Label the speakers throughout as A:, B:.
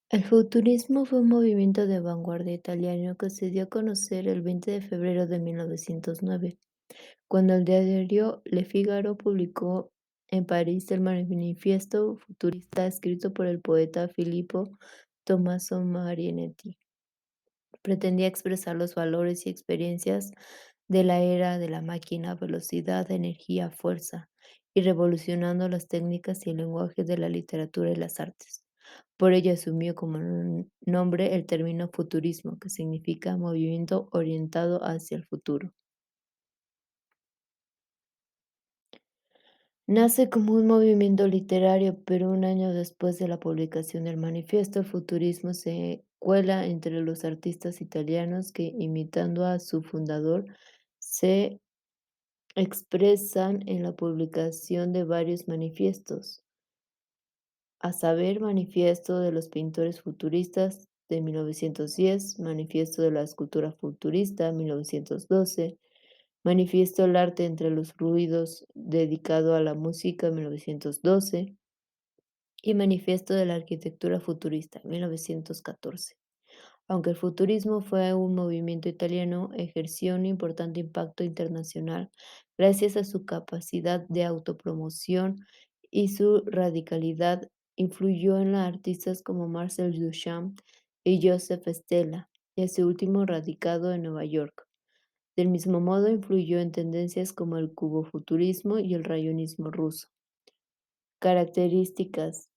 A: El futurismo fue un movimiento de vanguardia italiano que se dio a conocer el 20 de febrero de 1909, cuando el diario Le Figaro publicó en París el manifiesto futurista escrito por el poeta Filippo Tommaso Marinetti. Pretendía expresar los valores y experiencias de la era de la máquina, velocidad, energía, fuerza, y revolucionando las técnicas y el lenguaje de la literatura y las artes. Por ello asumió como nombre el término futurismo, que significa movimiento orientado hacia el futuro. Nace como un movimiento literario, pero un año después de la publicación del manifiesto, el futurismo se cuela entre los artistas italianos que, imitando a su fundador, se expresan en la publicación de varios manifiestos, a saber, Manifiesto de los Pintores Futuristas de 1910, Manifiesto de la Escultura Futurista 1912, Manifiesto El arte entre los ruidos dedicado a la música 1912 y Manifiesto de la Arquitectura Futurista 1914. Aunque el futurismo fue un movimiento italiano, ejerció un importante impacto internacional gracias a su capacidad de autopromoción y su radicalidad. Influyó en los artistas como Marcel Duchamp y Joseph Stella, ese último radicado en Nueva York. Del mismo modo, influyó en tendencias como el cubofuturismo y el rayonismo ruso. Características: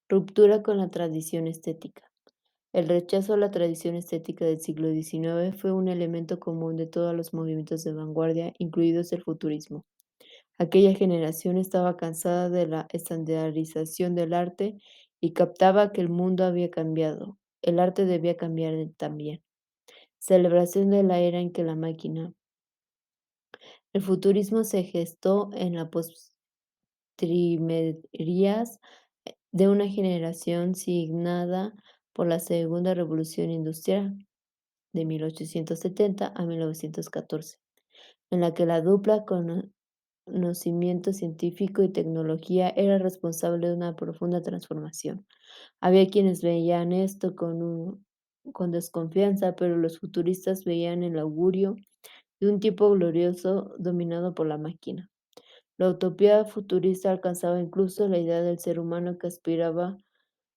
A: ruptura con la tradición estética. El rechazo a la tradición estética del siglo XIX fue un elemento común de todos los movimientos de vanguardia, incluidos el futurismo. Aquella generación estaba cansada de la estandarización del arte y captaba que el mundo había cambiado. El arte debía cambiar también. Celebración de la era en que la máquina. El futurismo se gestó en la postrimerías de una generación signada por la Segunda Revolución Industrial de 1870 a 1914, en la que la dupla conocimiento científico y tecnología era responsable de una profunda transformación. Había quienes veían esto con desconfianza, pero los futuristas veían el augurio de un tiempo glorioso dominado por la máquina. La utopía futurista alcanzaba incluso la idea del ser humano que aspiraba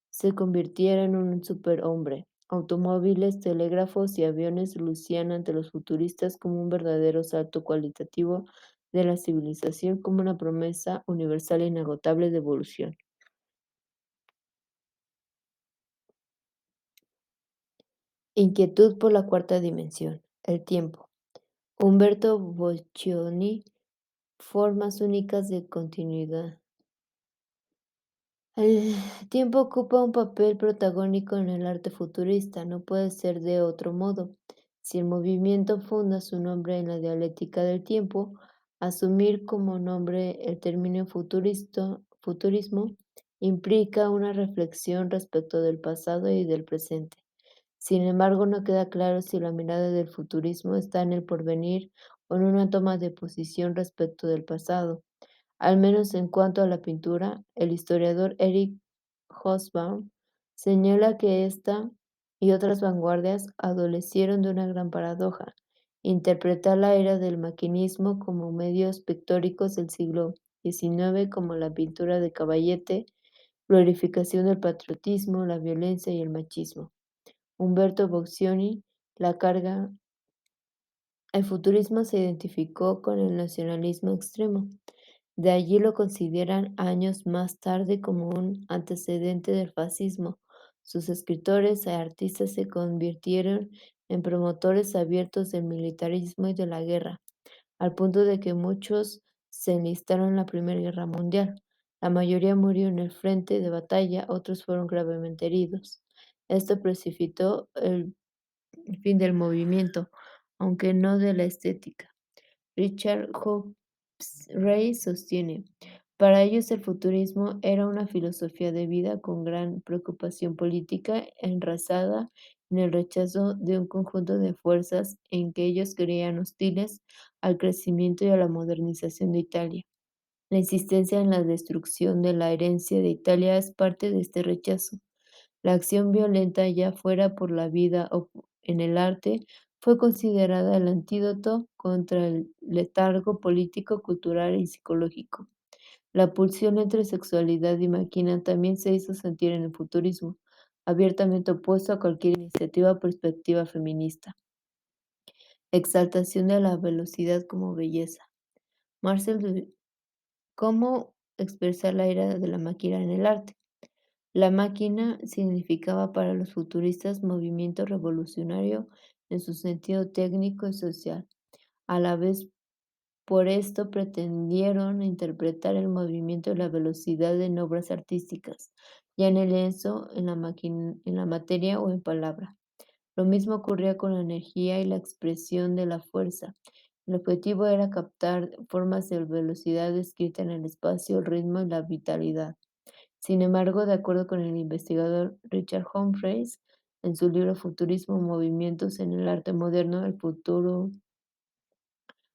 A: se convirtiera en un superhombre. Automóviles, telégrafos y aviones lucían ante los futuristas como un verdadero salto cualitativo de la civilización, como una promesa universal e inagotable de evolución. Inquietud por la cuarta dimensión, el tiempo. Humberto Boccioni, formas únicas de continuidad. El tiempo ocupa un papel protagónico en el arte futurista, no puede ser de otro modo. Si el movimiento funda su nombre en la dialéctica del tiempo, asumir como nombre el término futurismo implica una reflexión respecto del pasado y del presente. Sin embargo, no queda claro si la mirada del futurismo está en el porvenir o en una toma de posición respecto del pasado. Al menos en cuanto a la pintura, el historiador Eric Hobsbawm señala que esta y otras vanguardias adolecieron de una gran paradoja: interpretar la era del maquinismo como medios pictóricos del siglo XIX, como la pintura de Caballete, glorificación del patriotismo, la violencia y el machismo. Umberto Boccioni, la carga, el futurismo se identificó con el nacionalismo extremo. De allí lo consideran años más tarde como un antecedente del fascismo. Sus escritores y artistas se convirtieron en promotores abiertos del militarismo y de la guerra, al punto de que muchos se enlistaron en la Primera Guerra Mundial. La mayoría murió en el frente de batalla, otros fueron gravemente heridos. Esto precipitó el fin del movimiento, aunque no de la estética. Richard Hobbes Ray sostiene: para ellos el futurismo era una filosofía de vida con gran preocupación política enraizada en el rechazo de un conjunto de fuerzas en que ellos creían hostiles al crecimiento y a la modernización de Italia. La insistencia en la destrucción de la herencia de Italia es parte de este rechazo. La acción violenta, ya fuera por la vida o en el arte, fue considerada el antídoto contra el letargo político, cultural y psicológico. La pulsión entre sexualidad y máquina también se hizo sentir en el futurismo, abiertamente opuesto a cualquier iniciativa o perspectiva feminista. Exaltación de la velocidad como belleza. Marcel Duchamp, ¿cómo expresar la ira de la máquina en el arte? La máquina significaba para los futuristas movimiento revolucionario en su sentido técnico y social. A la vez, por esto pretendieron interpretar el movimiento y la velocidad en obras artísticas, ya en el lienzo, en la materia o en palabra. Lo mismo ocurría con la energía y la expresión de la fuerza. El objetivo era captar formas de velocidad descrita en el espacio, el ritmo y la vitalidad. Sin embargo, de acuerdo con el investigador Richard Humphreys, en su libro Futurismo, Movimientos en el arte moderno, el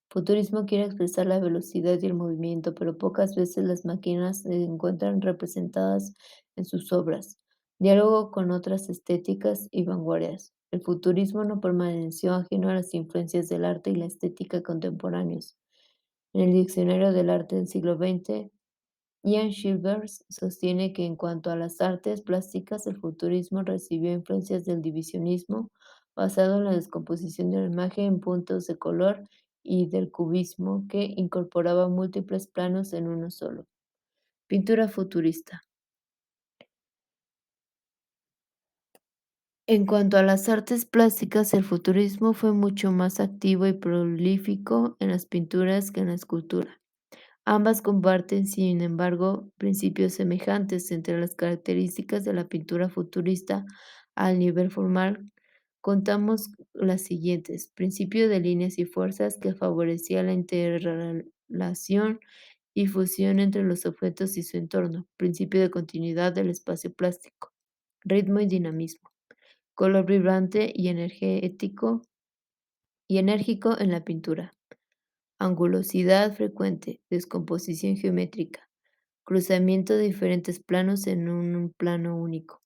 A: futurismo quiere expresar la velocidad y el movimiento, pero pocas veces las máquinas se encuentran representadas en sus obras. Diálogo con otras estéticas y vanguardias. El futurismo no permaneció ajeno a las influencias del arte y la estética contemporáneos. En el Diccionario del Arte del siglo XX, Ian Childers sostiene que en cuanto a las artes plásticas, el futurismo recibió influencias del divisionismo, basado en la descomposición de la imagen en puntos de color, y del cubismo, que incorporaba múltiples planos en uno solo. Pintura futurista. En cuanto a las artes plásticas, el futurismo fue mucho más activo y prolífico en las pinturas que en la escultura. Ambas comparten, sin embargo, principios semejantes. Entre las características de la pintura futurista al nivel formal. Contamos las siguientes: principio de líneas y fuerzas que favorecía la interrelación y fusión entre los objetos y su entorno; principio de continuidad del espacio plástico; ritmo y dinamismo; color vibrante y enérgico en la pintura; angulosidad frecuente; descomposición geométrica; cruzamiento de diferentes planos en un plano único;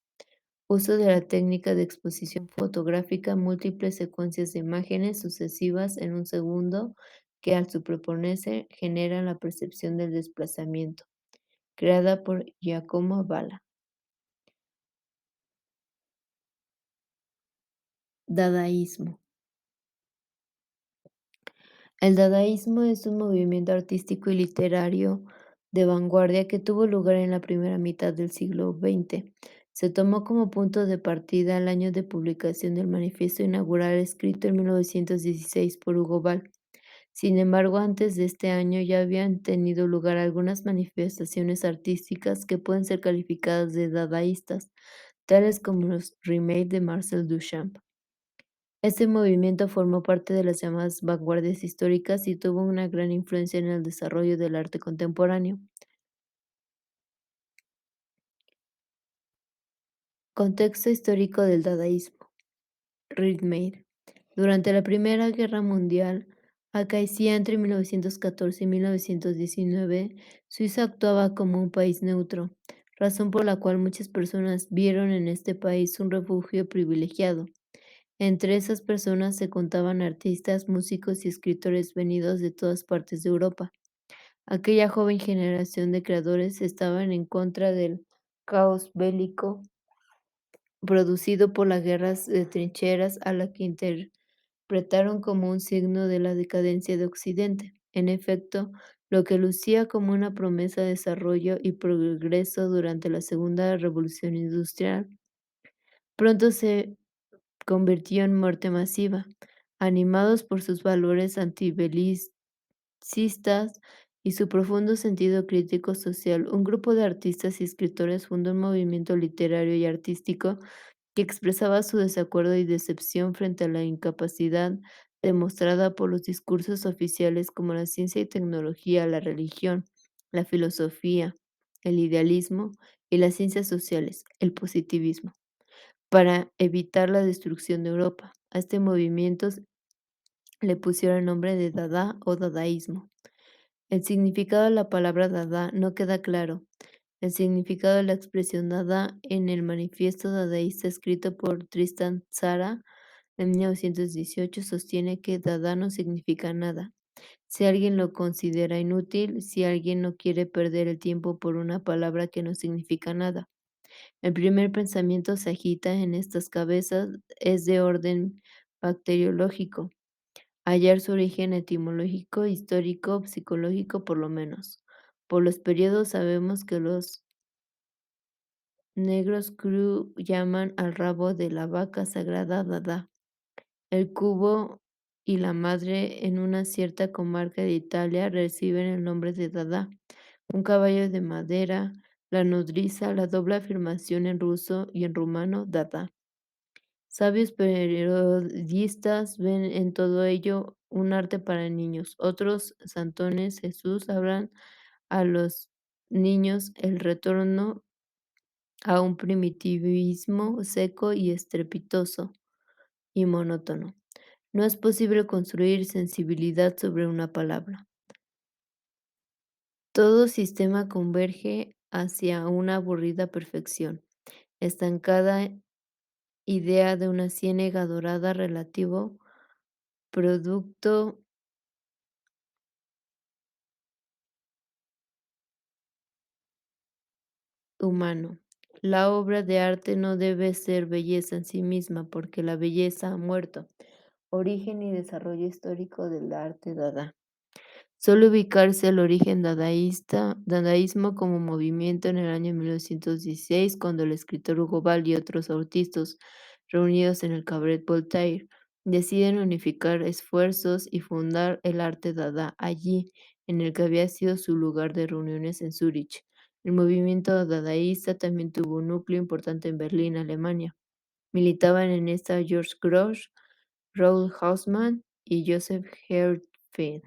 A: uso de la técnica de exposición fotográfica, múltiples secuencias de imágenes sucesivas en un segundo que, al superponerse, generan la percepción del desplazamiento, creada por Giacomo Balla. Dadaísmo. El dadaísmo es un movimiento artístico y literario de vanguardia que tuvo lugar en la primera mitad del siglo XX. Se tomó como punto de partida el año de publicación del manifiesto inaugural escrito en 1916 por Hugo Ball. Sin embargo, antes de este año ya habían tenido lugar algunas manifestaciones artísticas que pueden ser calificadas de dadaístas, tales como los remake de Marcel Duchamp. Este movimiento formó parte de las llamadas vanguardias históricas y tuvo una gran influencia en el desarrollo del arte contemporáneo. Contexto histórico del dadaísmo. Readmade. Durante la Primera Guerra Mundial, acaecía entre 1914 y 1919, Suiza actuaba como un país neutro, razón por la cual muchas personas vieron en este país un refugio privilegiado. Entre esas personas se contaban artistas, músicos y escritores venidos de todas partes de Europa. Aquella joven generación de creadores estaban en contra del caos bélico producido por las guerras de trincheras, a la que interpretaron como un signo de la decadencia de Occidente. En efecto, lo que lucía como una promesa de desarrollo y progreso durante la Segunda Revolución Industrial, pronto se convirtió en muerte masiva. Animados por sus valores antibelicistas y su profundo sentido crítico social, un grupo de artistas y escritores fundó un movimiento literario y artístico que expresaba su desacuerdo y decepción frente a la incapacidad demostrada por los discursos oficiales, como la ciencia y tecnología, la religión, la filosofía, el idealismo y las ciencias sociales, el positivismo, para evitar la destrucción de Europa. A este movimiento le pusieron el nombre de Dada o dadaísmo. El significado de la palabra Dada no queda claro. El significado de la expresión dada en el manifiesto dadaísta escrito por Tristan Tzara en 1918 sostiene que dada no significa nada. Si alguien lo considera inútil, si alguien no quiere perder el tiempo por una palabra que no significa nada. El primer pensamiento se agita en estas cabezas es de orden bacteriológico, hallar su origen etimológico, histórico, psicológico por lo menos. Por los periodos sabemos que los negros Kru llaman al rabo de la vaca sagrada Dada. El cubo y la madre en una cierta comarca de Italia reciben el nombre de Dada. Un caballo de madera, la nodriza, la doble afirmación en ruso y en rumano Dada. Sabios periodistas ven en todo ello un arte para niños. Otros santones Jesús hablan a los niños el retorno a un primitivismo seco y estrepitoso y monótono. No es posible construir sensibilidad sobre una palabra. Todo sistema converge hacia una aburrida perfección, estancada idea de una ciénaga dorada relativo producto humano. La obra de arte no debe ser belleza en sí misma, porque la belleza ha muerto. Origen y desarrollo histórico del arte dada. Suele ubicarse el origen dadaísmo como movimiento en el año 1916, cuando el escritor Hugo Ball y otros artistas, reunidos en el Cabaret Voltaire, deciden unificar esfuerzos y fundar el arte dada allí, en el que había sido su lugar de reuniones en Zúrich. El movimiento dadaísta también tuvo un núcleo importante en Berlín, Alemania. Militaban en esta George Grosz, Raoul Hausmann y Joseph Herzfeld,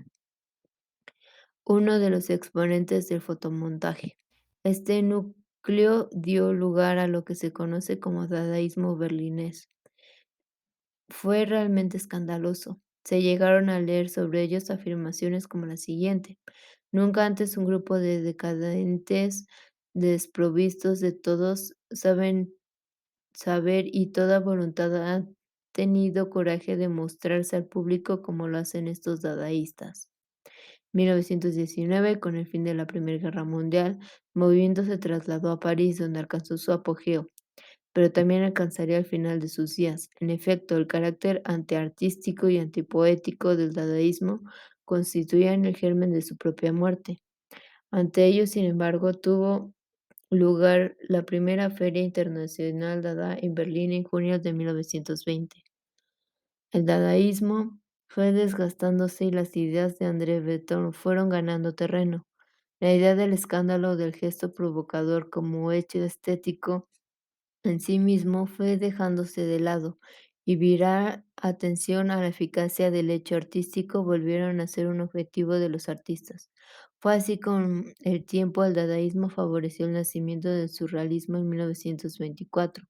A: uno de los exponentes del fotomontaje. Este núcleo dio lugar a lo que se conoce como dadaísmo berlinés. Fue realmente escandaloso. Se llegaron a leer sobre ellos afirmaciones como la siguiente: nunca antes un grupo de decadentes desprovistos de todos saber y toda voluntad ha tenido coraje de mostrarse al público como lo hacen estos dadaístas. 1919, con el fin de la Primera Guerra Mundial, el movimiento se trasladó a París, donde alcanzó su apogeo, pero también alcanzaría el final de sus días. En efecto, el carácter antiartístico y antipoético del dadaísmo constituían el germen de su propia muerte. Ante ello, sin embargo, tuvo lugar la primera Feria Internacional Dada en Berlín en junio de 1920. El dadaísmo fue desgastándose y las ideas de André Breton fueron ganando terreno. La idea del escándalo del gesto provocador como hecho estético en sí mismo fue dejándose de lado, y virar atención a la eficacia del hecho artístico volvieron a ser un objetivo de los artistas. Fue así con el tiempo el dadaísmo favoreció el nacimiento del surrealismo en 1924.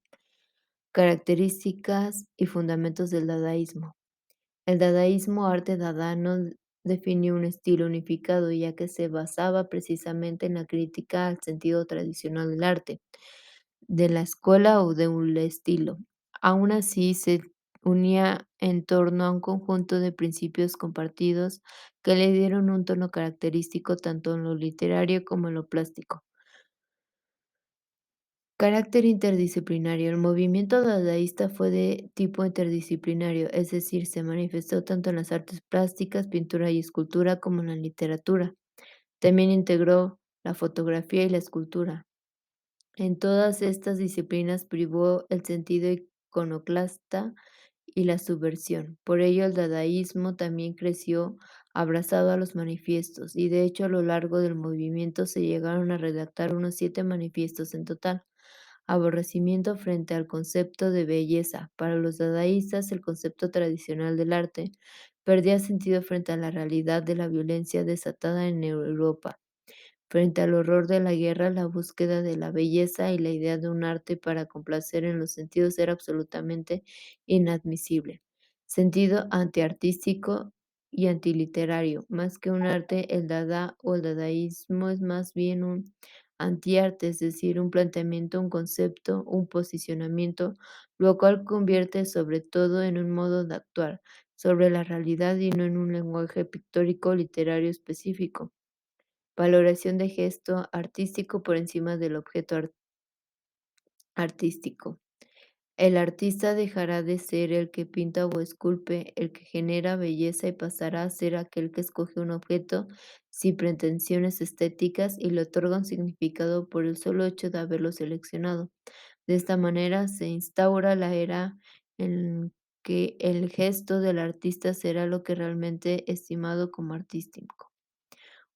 A: Características y fundamentos del dadaísmo. El dadaísmo, arte dada, no definió un estilo unificado, ya que se basaba precisamente en la crítica al sentido tradicional del arte, de la escuela o de un estilo. Aún así, se unía en torno a un conjunto de principios compartidos que le dieron un tono característico tanto en lo literario como en lo plástico. Carácter interdisciplinario. El movimiento dadaísta fue de tipo interdisciplinario, es decir, se manifestó tanto en las artes plásticas, pintura y escultura, como en la literatura. También integró la fotografía y la escultura. En todas estas disciplinas privó el sentido iconoclasta y la subversión. Por ello, el dadaísmo también creció abrazado a los manifiestos, y de hecho a lo largo del movimiento se llegaron a redactar unos 7 manifiestos en total. Aborrecimiento frente al concepto de belleza. Para los dadaístas, el concepto tradicional del arte perdía sentido frente a la realidad de la violencia desatada en Europa. Frente al horror de la guerra, la búsqueda de la belleza y la idea de un arte para complacer en los sentidos era absolutamente inadmisible. Sentido antiartístico y antiliterario. Más que un arte, el dada o el dadaísmo es más bien un antiarte, es decir, un planteamiento, un concepto, un posicionamiento, lo cual convierte sobre todo en un modo de actuar sobre la realidad y no en un lenguaje pictórico literario específico. Valoración de gesto artístico por encima del objeto artístico. El artista dejará de ser el que pinta o esculpe, el que genera belleza y pasará a ser aquel que escoge un objeto sin pretensiones estéticas y le otorga un significado por el solo hecho de haberlo seleccionado. De esta manera se instaura la era en que el gesto del artista será lo que realmente estimado como artístico.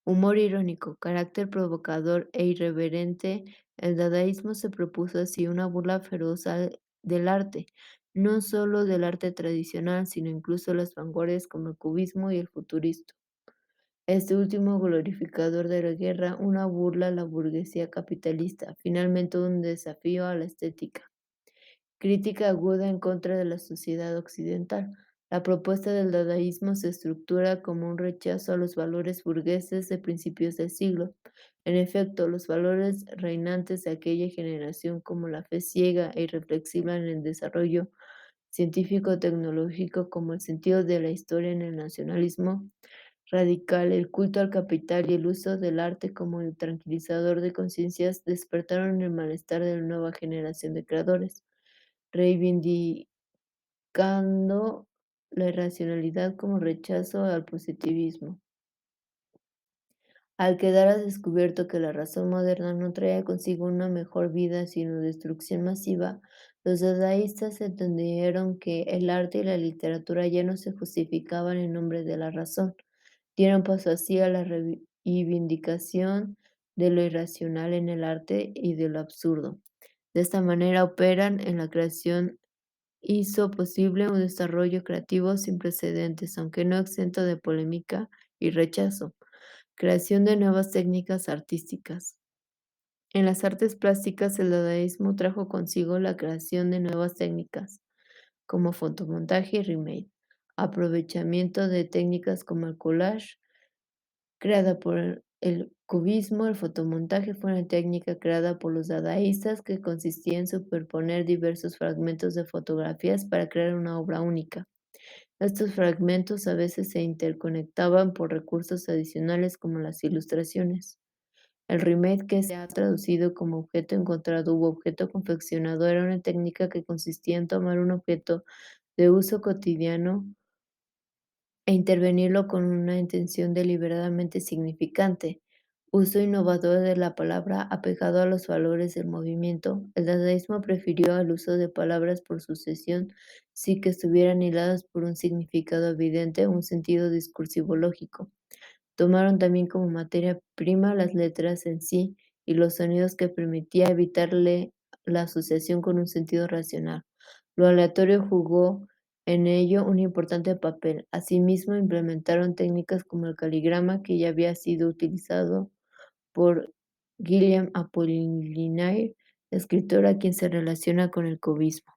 A: Humor irónico, carácter provocador e irreverente, el dadaísmo se propuso así una burla feroz del arte, no solo del arte tradicional, sino incluso las vanguardias como el cubismo y el futurismo. Este último glorificador de la guerra, una burla a la burguesía capitalista, finalmente un desafío a la estética. Crítica aguda en contra de la sociedad occidental. La propuesta del dadaísmo se estructura como un rechazo a los valores burgueses de principios del siglo. En efecto, los valores reinantes de aquella generación, como la fe ciega e irreflexiva en el desarrollo científico-tecnológico, como el sentido de la historia en el nacionalismo radical, el culto al capital y el uso del arte como el tranquilizador de conciencias, despertaron el malestar de la nueva generación de creadores reivindicando la irracionalidad como rechazo al positivismo. Al quedar al descubierto que la razón moderna no traía consigo una mejor vida, sino destrucción masiva, los dadaístas entendieron que el arte y la literatura ya no se justificaban en nombre de la razón. Dieron paso así a la reivindicación de lo irracional en el arte y de lo absurdo. De esta manera operan en la creación hizo posible un desarrollo creativo sin precedentes, aunque no exento de polémica y rechazo. Creación de nuevas técnicas artísticas. En las artes plásticas, el dadaísmo trajo consigo la creación de nuevas técnicas, como fotomontaje y remake, aprovechamiento de técnicas como el collage, creada por el cubismo. El fotomontaje fue una técnica creada por los dadaístas que consistía en superponer diversos fragmentos de fotografías para crear una obra única. Estos fragmentos a veces se interconectaban por recursos adicionales como las ilustraciones. El remake, que se ha traducido como objeto encontrado u objeto confeccionado, era una técnica que consistía en tomar un objeto de uso cotidiano e intervenirlo con una intención deliberadamente significante. Uso innovador de la palabra apegado a los valores del movimiento. El dadaísmo prefirió el uso de palabras por sucesión sin que estuvieran hiladas por un significado evidente o un sentido discursivo lógico. Tomaron también como materia prima las letras en sí y los sonidos que permitía evitarle la asociación con un sentido racional. Lo aleatorio jugó en ello un importante papel. Asimismo, implementaron técnicas como el caligrama, que ya había sido utilizado por Guillaume Apollinaire, escritor a quien se relaciona con el cubismo.